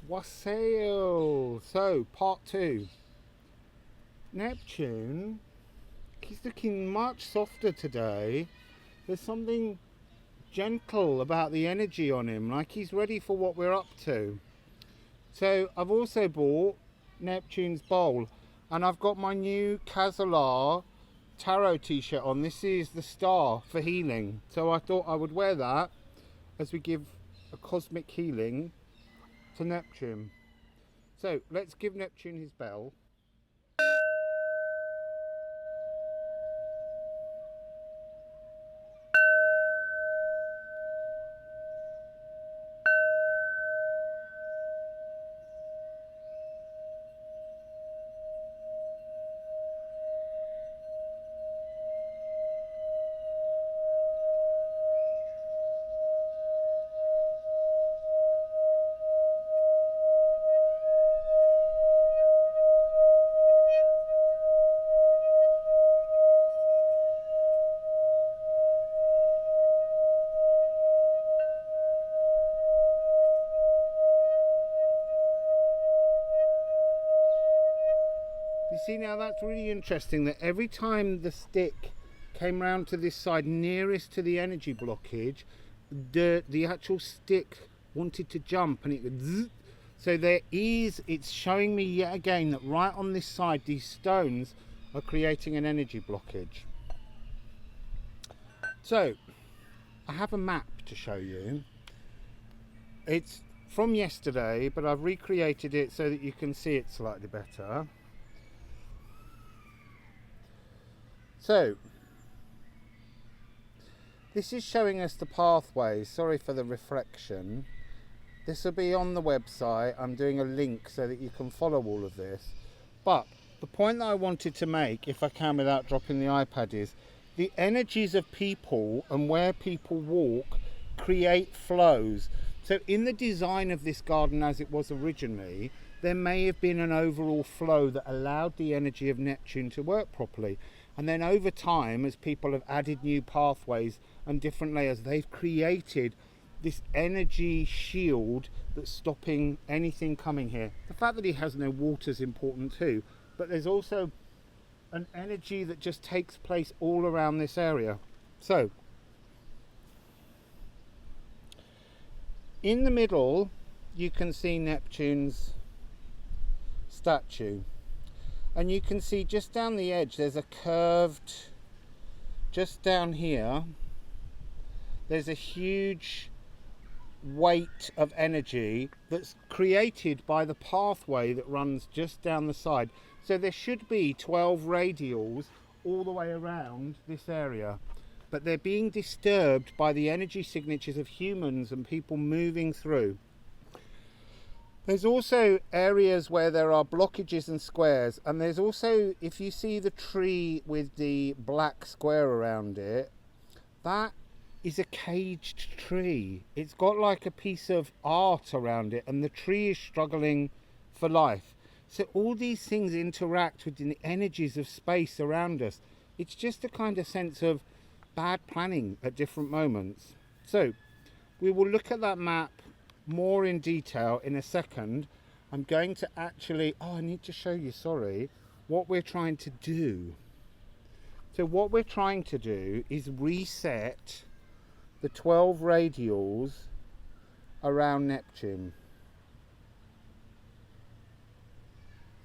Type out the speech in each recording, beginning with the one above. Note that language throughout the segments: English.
Wassail. So, part 2. Neptune, he's looking much softer today. There's something gentle about the energy on him, like he's ready for what we're up to. So, I've also bought Neptune's bowl, and I've got my new Casolar tarot t-shirt on. This is the star for healing. So I thought I would wear that as we give a cosmic healing to Neptune. So let's give Neptune his bell. You see, now that's really interesting that every time the stick came round to this side nearest to the energy blockage, the actual stick wanted to jump and it would zzz. So it's showing me yet again that right on this side these stones are creating an energy blockage. So I have a map to show you. It's from yesterday, but I've recreated it so that you can see it slightly better. So, this is showing us the pathways. Sorry for the reflection. This will be on the website. I'm doing a link so that you can follow all of this. But the point that I wanted to make, if I can without dropping the iPad, is the energies of people and where people walk create flows. So in the design of this garden as it was originally, there may have been an overall flow that allowed the energy of Neptune to work properly. And then over time, as people have added new pathways and different layers, they've created this energy shield that's stopping anything coming here. The fact that he has no water is important too, but there's also an energy that just takes place all around this area. So, in the middle, you can see Neptune's statue. And you can see just down the edge there's a curved, just down here, there's a huge weight of energy that's created by the pathway that runs just down the side. So there should be 12 radials all the way around this area, but they're being disturbed by the energy signatures of humans and people moving through. There's also areas where there are blockages and squares, and there's also, if you see the tree with the black square around it, that is a caged tree. It's got like a piece of art around it, and the tree is struggling for life. So all these things interact with the energies of space around us. It's just a kind of sense of bad planning at different moments. So we will look at that map more in detail in a second. I'm going to actually, I need to show you, sorry, what we're trying to do. So what we're trying to do is reset the 12 radials around Neptune.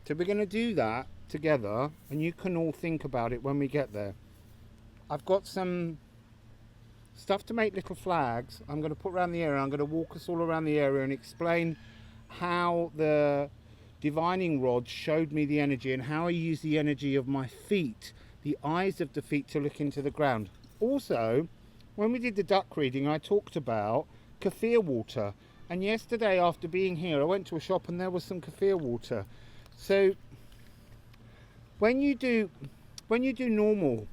So we're going to do that together, and you can all think about it when we get there. I've got some stuff to make little flags I'm going to put around the area. I'm going to walk us all around the area and explain how the divining rod showed me the energy and how I use the energy of my feet, the eyes of the feet, to look into the ground. Also, when we did the duck reading, I talked about kaffir water, and yesterday after being here I went to a shop and there was some kaffir water. So when you do normal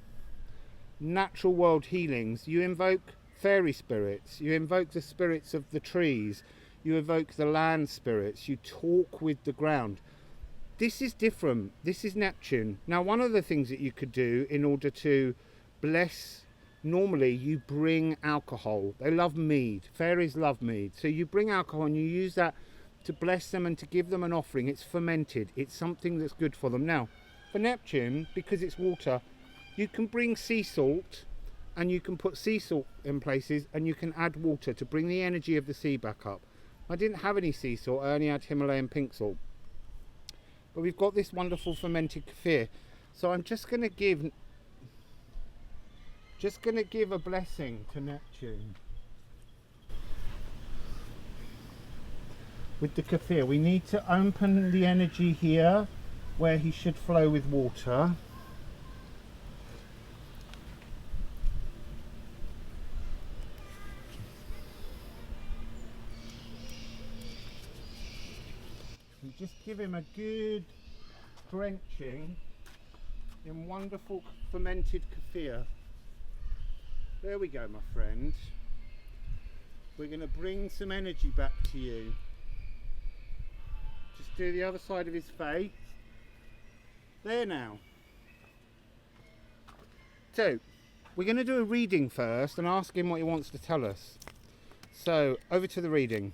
natural world healings, you invoke fairy spirits, you invoke the spirits of the trees, you evoke the land spirits, you talk with the ground. This is different. This is Neptune. Now, one of the things that you could do in order to bless, normally you bring alcohol. They love mead. Fairies love mead. So you bring alcohol and you use that to bless them and to give them an offering. It's fermented. It's something that's good for them. Now, for Neptune, because it's water, you can bring sea salt and you can put sea salt in places and you can add water to bring the energy of the sea back up. I didn't have any sea salt, I only had Himalayan pink salt. But we've got this wonderful fermented kefir. So I'm just going to give a blessing to Neptune. With the kefir, we need to open the energy here where he should flow with water. And just give him a good drenching in wonderful fermented kefir. There we go, my friend. We're going to bring some energy back to you. Just do the other side of his face. There now. So, we're going to do a reading first and ask him what he wants to tell us. So, over to the reading.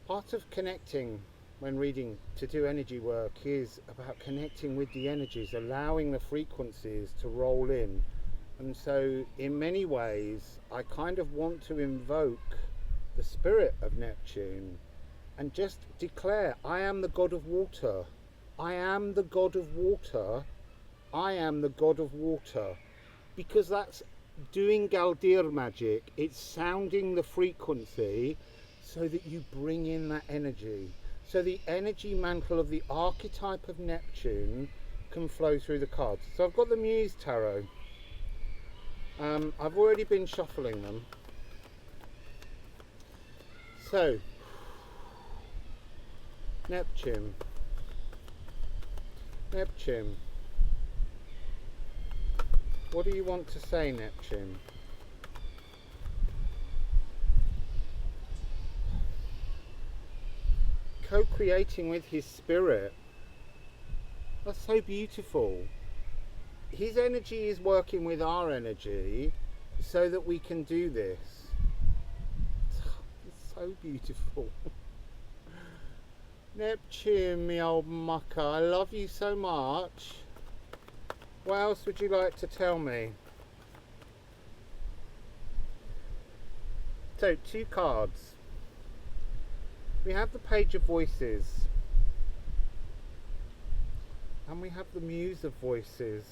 Part of connecting when reading to do energy work is about connecting with the energies, allowing the frequencies to roll in. And so in many ways I kind of want to invoke the spirit of Neptune and just declare, I am the god of water, I am the god of water, I am the god of water, because that's doing Galdir magic. It's sounding the frequency so that you bring in that energy. So the energy mantle of the archetype of Neptune can flow through the cards. So I've got the Muse Tarot. I've already been shuffling them. So, Neptune. Neptune. What do you want to say, Neptune? Co-creating with his spirit. That's so beautiful. His energy is working with our energy so that we can do this. It's so beautiful. Neptune, me old mucker, I love you so much. What else would you like to tell me? So, 2 cards. We have the Page of Voices, and we have the Muse of Voices.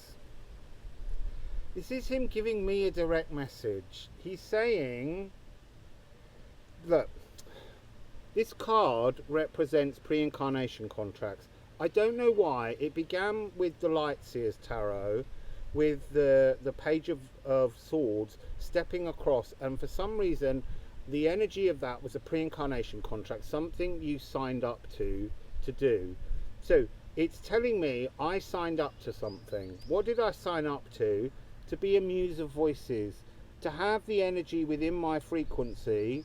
This is him giving me a direct message. He's saying, look, this card represents pre-incarnation contracts. I don't know why. It began with the Lightseer's Tarot, with the Page of Swords stepping across, and for some reason the energy of that was a pre-incarnation contract, something you signed up to do. So it's telling me I signed up to something. What did I sign up to? To be a Muse of Voices, to have the energy within my frequency,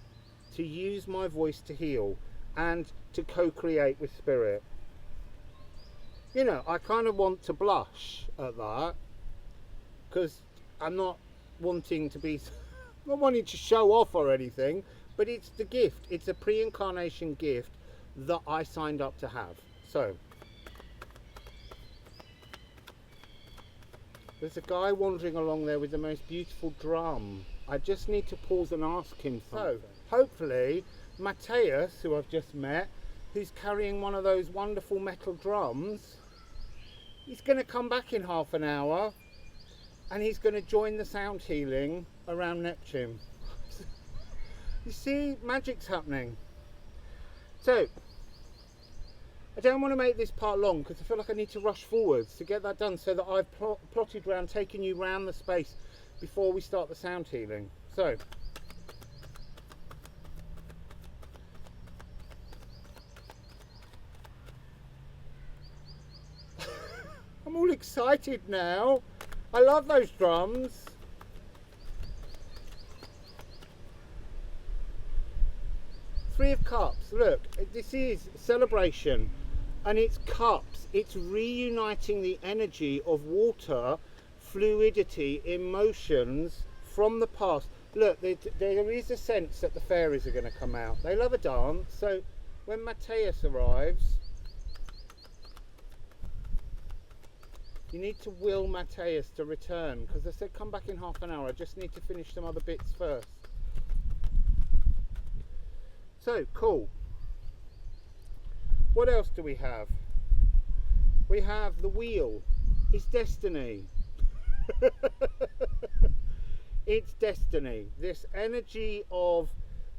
to use my voice to heal and to co-create with spirit. You know, I kind of want to blush at that because I'm not wanting to be not wanting to show off or anything, but it's the gift. It's a pre-incarnation gift that I signed up to have. So, there's a guy wandering along there with the most beautiful drum. I just need to pause and ask him something. So, hopefully, Matyas, who I've just met, who's carrying one of those wonderful metal drums, he's going to come back in half an hour and he's going to join the sound healing around Neptune. You see, magic's happening. So, I don't want to make this part long because I feel like I need to rush forwards to get that done so that I've plotted round, taking you round the space before we start the sound healing. So, I'm all excited now. I love those drums. Three of Cups. Look, this is celebration, and it's cups. It's reuniting the energy of water, fluidity, emotions from the past. look, there is a sense that the fairies are going to come out. They love a dance, so when Matyas arrives, you need to will Matyas to return, because I said come back in half an hour. I just need to finish some other bits first. So, cool. What else do we have? We have the wheel. It's destiny. It's destiny. This energy of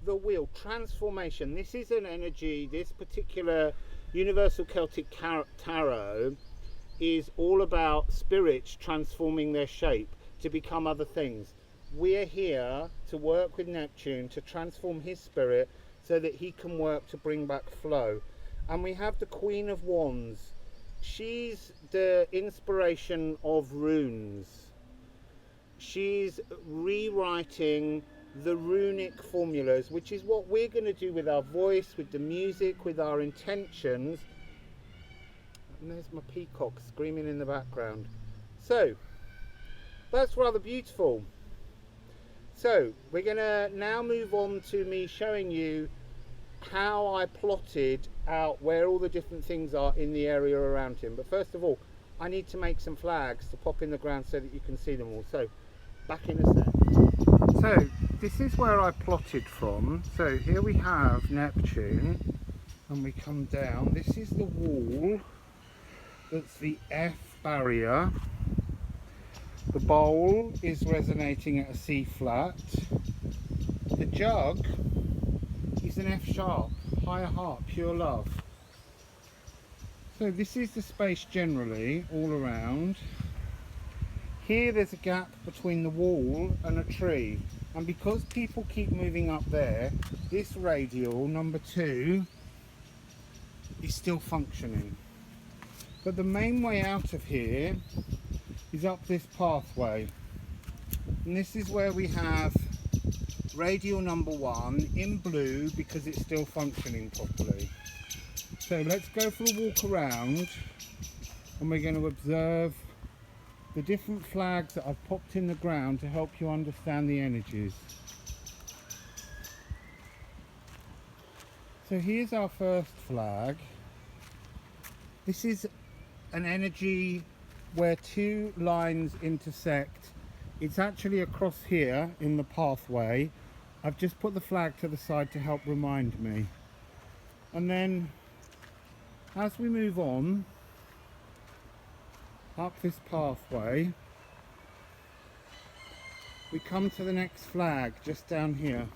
the wheel, transformation. This is an energy, this particular Universal Celtic Tarot is all about spirits transforming their shape to become other things. We're here to work with Neptune to transform his spirit so that he can work to bring back flow. And we have the Queen of Wands. She's the inspiration of runes. She's rewriting the runic formulas, which is what we're going to do with our voice, with the music, with our intentions. And there's my peacock screaming in the background. So that's rather beautiful. So we're going to now move on to me showing you how I plotted out where all the different things are in the area around him. But first of all, I need to make some flags to pop in the ground so that you can see them all. So back in a sec. So this is where I plotted from. So here we have Neptune, and we come down. This is the wall. That's the F barrier. The bowl is resonating at a C flat. The jug is an F sharp, higher heart, pure love. So this is the space generally all around. Here there's a gap between the wall and a tree, and because people keep moving up there, this radial number 2 is still functioning. But the main way out of here is up this pathway, and this is where we have radial number 1 in blue because it's still functioning properly. So let's go for a walk around, and we're going to observe the different flags that I've popped in the ground to help you understand the energies. So here's our first flag. This is an energy where 2 lines intersect. It's actually across here in the pathway. I've just put the flag to the side to help remind me. And then as we move on up this pathway, we come to the next flag just down here.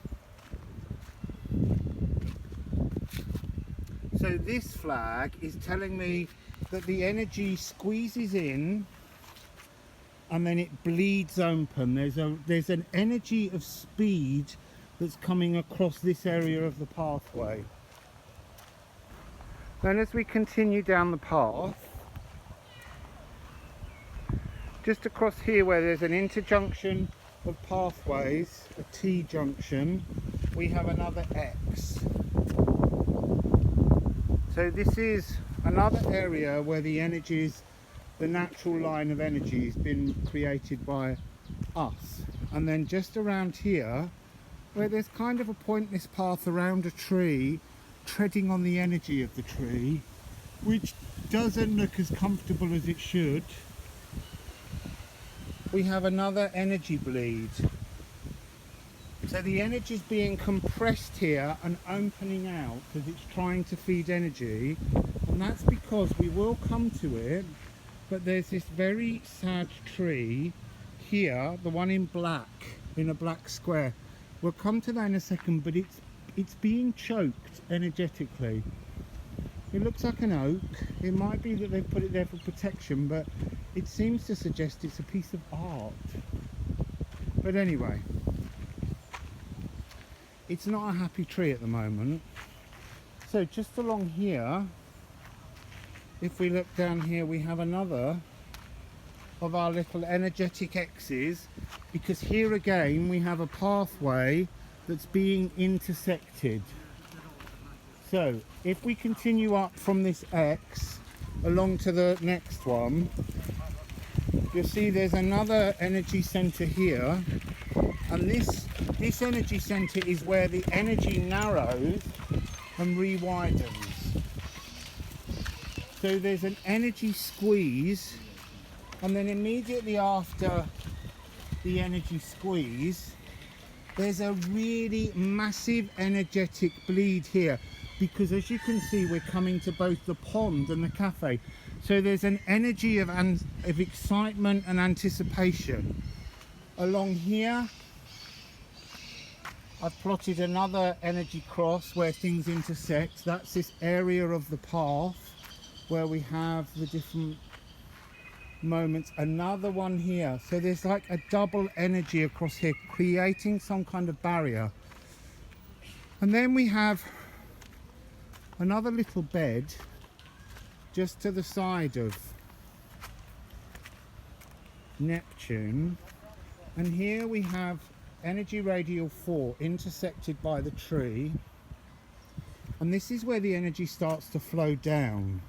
So this flag is telling me that the energy squeezes in and then it bleeds open. There's an energy of speed that's coming across this area of the pathway. Then as we continue down the path, just across here where there's an interjunction of pathways, a T junction, we have another X. So this is another area where the energies, the natural line of energy has been created by us. And then just around here, where there's kind of a pointless path around a tree, treading on the energy of the tree, which doesn't look as comfortable as it should, we have another energy bleed. So the energy is being compressed here and opening out because it's trying to feed energy, and that's because we will come to it, but there's this very sad tree here, the one in black, in a black square. We'll come to that in a second, but it's being choked energetically. It looks like an oak. It might be that they've put it there for protection, but it seems to suggest it's a piece of art. But anyway, it's not a happy tree at the moment. So just along here, if we look down here, we have another of our little energetic X's, because here again we have a pathway that's being intersected. So if we continue up from this X along to the next one, you'll see there's another energy center here, And this energy center is where the energy narrows and re-widens. So there's an energy squeeze, and then immediately after the energy squeeze, there's a really massive energetic bleed here, because as you can see, we're coming to both the pond and the cafe. So there's an energy of excitement and anticipation. Along here, I've plotted another energy cross where things intersect. That's this area of the path where we have the different moments. Another one here. So there's like a double energy across here, creating some kind of barrier. And then we have another little bed just to the side of Neptune. And here we have energy radial 4 intersected by the tree, and this is where the energy starts to flow down.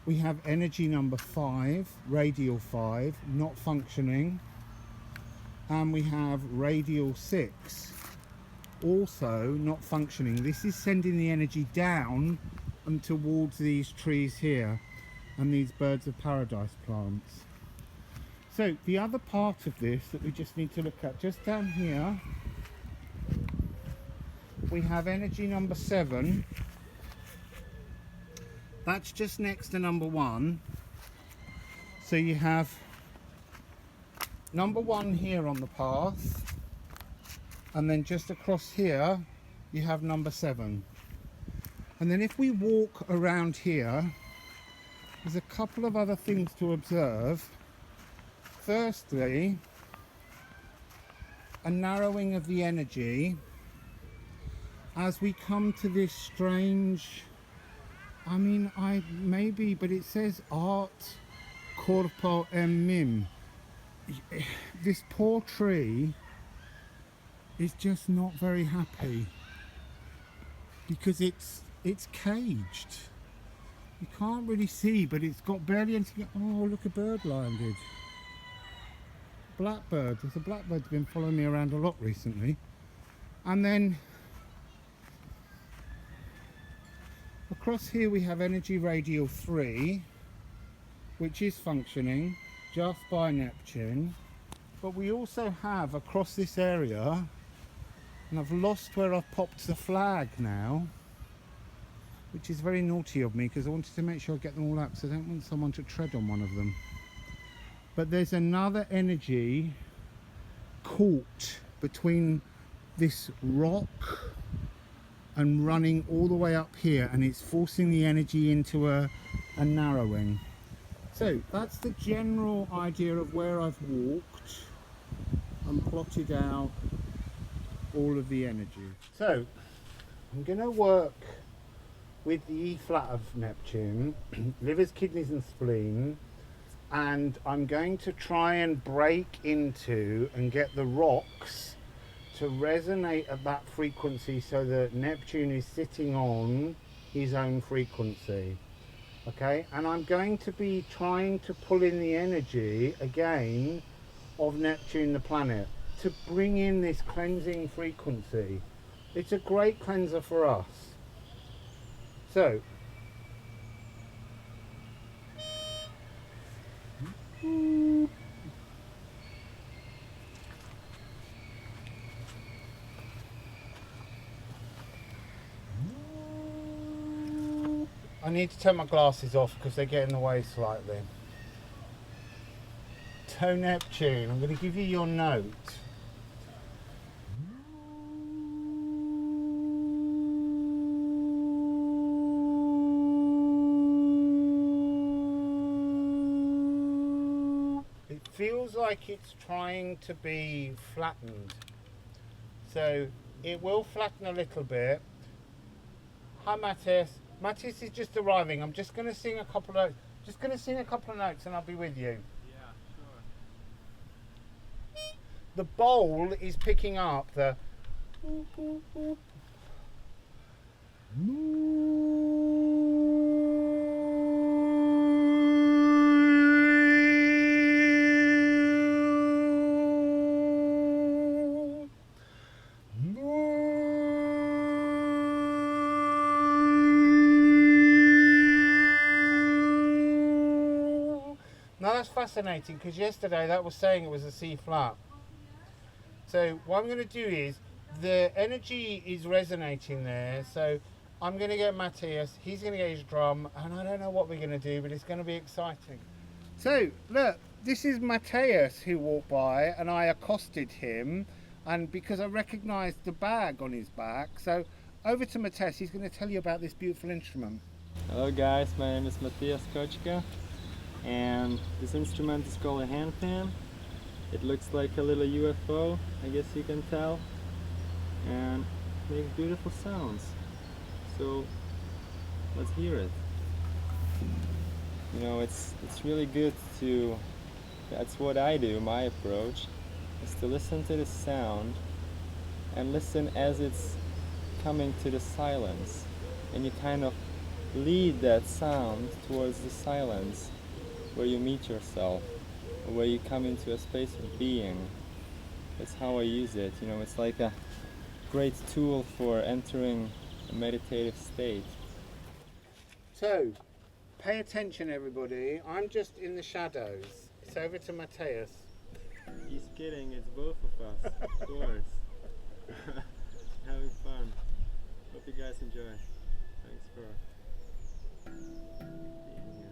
We have energy number 5, radial 5, not functioning, and we have radial 6, also not functioning. This is sending the energy down and towards these trees here and these birds of paradise plants. So the other part of this that we just need to look at, just down here, we have energy number 7. That's just next to number 1. So you have number 1 here on the path, and then just across here you have number 7. And then if we walk around here, there's a couple of other things to observe. Firstly, a narrowing of the energy as we come to this strange, but it says art corpo em mim. This poor tree is just not very happy because it's caged. You can't really see, but it's got barely anything. Oh, look, a bird landed. Blackbird. There's a blackbird that's been following me around a lot recently. And then across here we have energy radial 3, which is functioning just by Neptune. But we also have across this area, and I've lost where I've popped the flag now, which is very naughty of me because I wanted to make sure I get them all up, so I don't want someone to tread on one of them. But there's another energy caught between this rock and running all the way up here, and it's forcing the energy into a narrowing. So that's the general idea of where I've walked and plotted out all of the energy. So I'm going to work with the E flat of Neptune, livers, kidneys and spleen, and I'm going to try and break into and get the rocks to resonate at that frequency so that Neptune is sitting on his own frequency. Okay, and I'm going to be trying to pull in the energy again of Neptune the planet to bring in this cleansing frequency. It's a great cleanser for us. So I need to take my glasses off because they get in the way slightly. So Neptune, I'm going to give you your note. It feels like it's trying to be flattened. So it will flatten a little bit. Hi Matyas. Matyas is just arriving. I'm just going to sing a couple of notes and I'll be with you. Yeah, sure. The bowl is picking up the fascinating because yesterday that was saying it was a C flat. So what I'm going to do is, the energy is resonating there, so I'm going to get Matyas, he's going to get his drum, and I don't know what we're going to do, but it's going to be exciting. So look, this is Matyas who walked by, and I accosted him, and because I recognised the bag on his back. So over to Matyas, he's going to tell you about this beautiful instrument. Hello guys, my name is Matyas Kočka, and this instrument is called a handpan. It looks like a little UFO, I guess you can tell, and makes beautiful sounds. So let's hear it. You know, it's really good to, that's what I do, my approach, is to listen to the sound and listen as it's coming to the silence, and you kind of lead that sound towards the silence where you meet yourself, or where you come into a space of being. That's how I use it. You know, it's like a great tool for entering a meditative state. So pay attention everybody, I'm just in the shadows. It's over to Matyas. He's kidding, it's both of us, of course. Having fun. Hope you guys enjoy. Thanks for being here.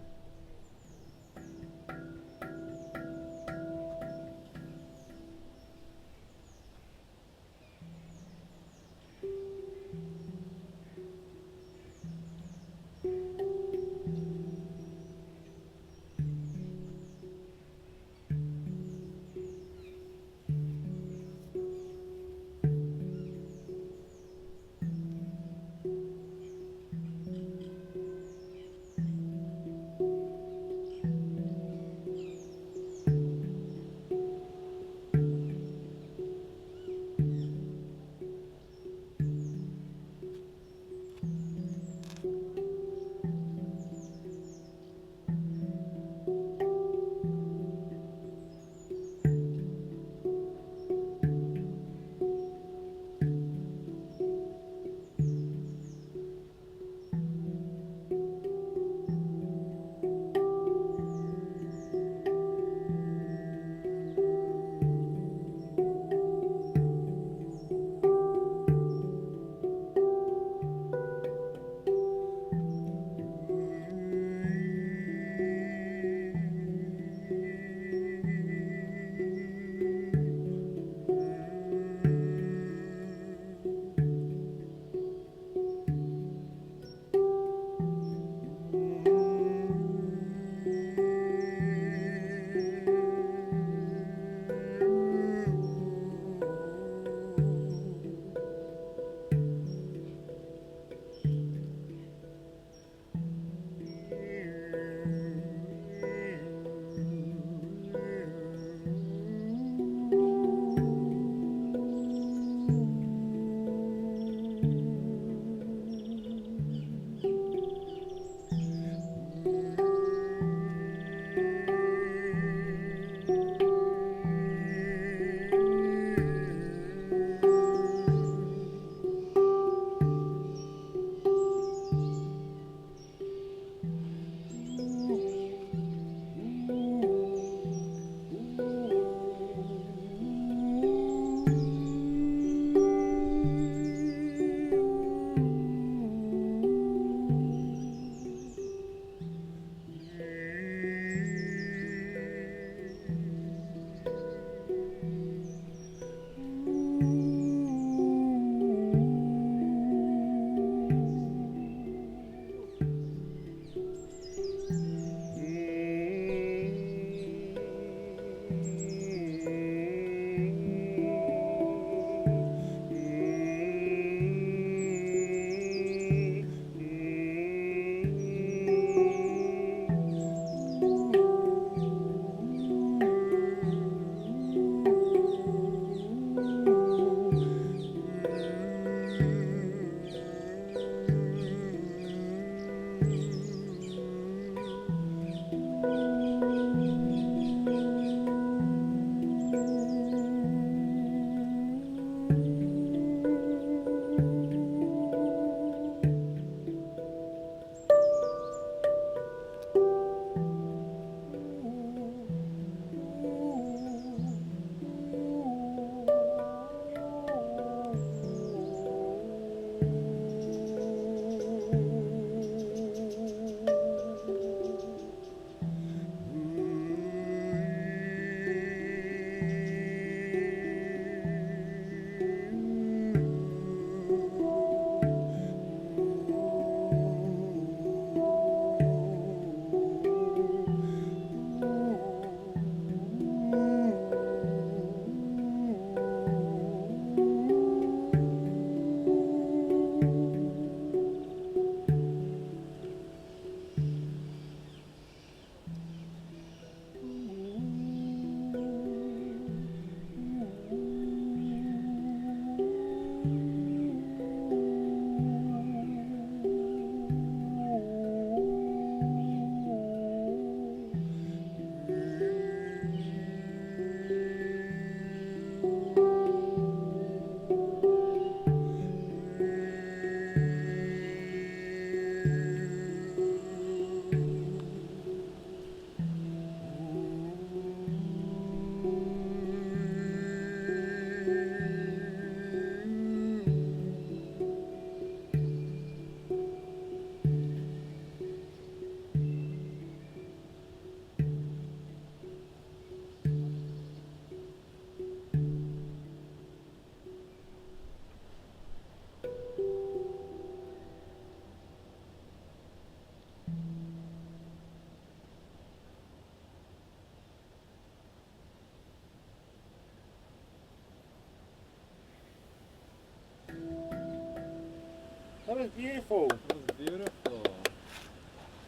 That was beautiful. That was beautiful.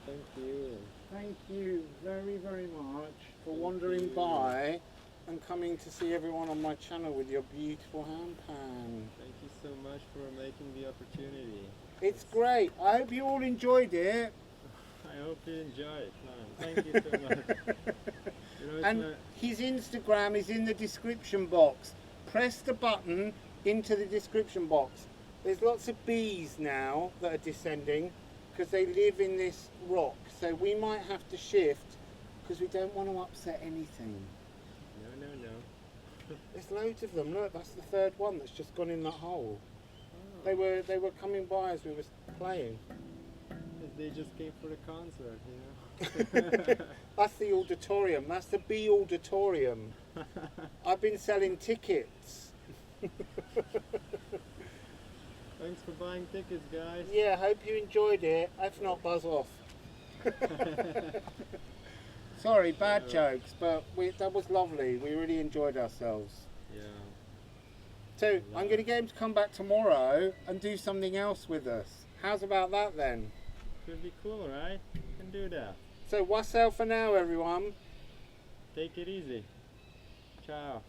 Thank you. Thank you very, very much for wandering by and coming to see everyone on my channel with your beautiful hand pan. Thank you so much for making the opportunity. It's great. I hope you all enjoyed it. I hope you enjoy it, man. Thank you so much. You know, And his Instagram is in the description box. Press the button into the description box. There's lots of bees now that are descending because they live in this rock. So we might have to shift because we don't want to upset anything. No. There's loads of them. Look, that's the third one that's just gone in that hole. Oh. They were coming by as we were playing. They just came for the concert, you know. That's the auditorium. That's the bee auditorium. I've been selling tickets. Thanks for buying tickets, guys. Yeah, hope you enjoyed it. If not, buzz off. Sorry, bad jokes, but that was lovely. We really enjoyed ourselves. Yeah. So I'm going to get him to come back tomorrow and do something else with us. How's about that then? Could be cool, right? You can do that. So wassail for now, everyone. Take it easy. Ciao.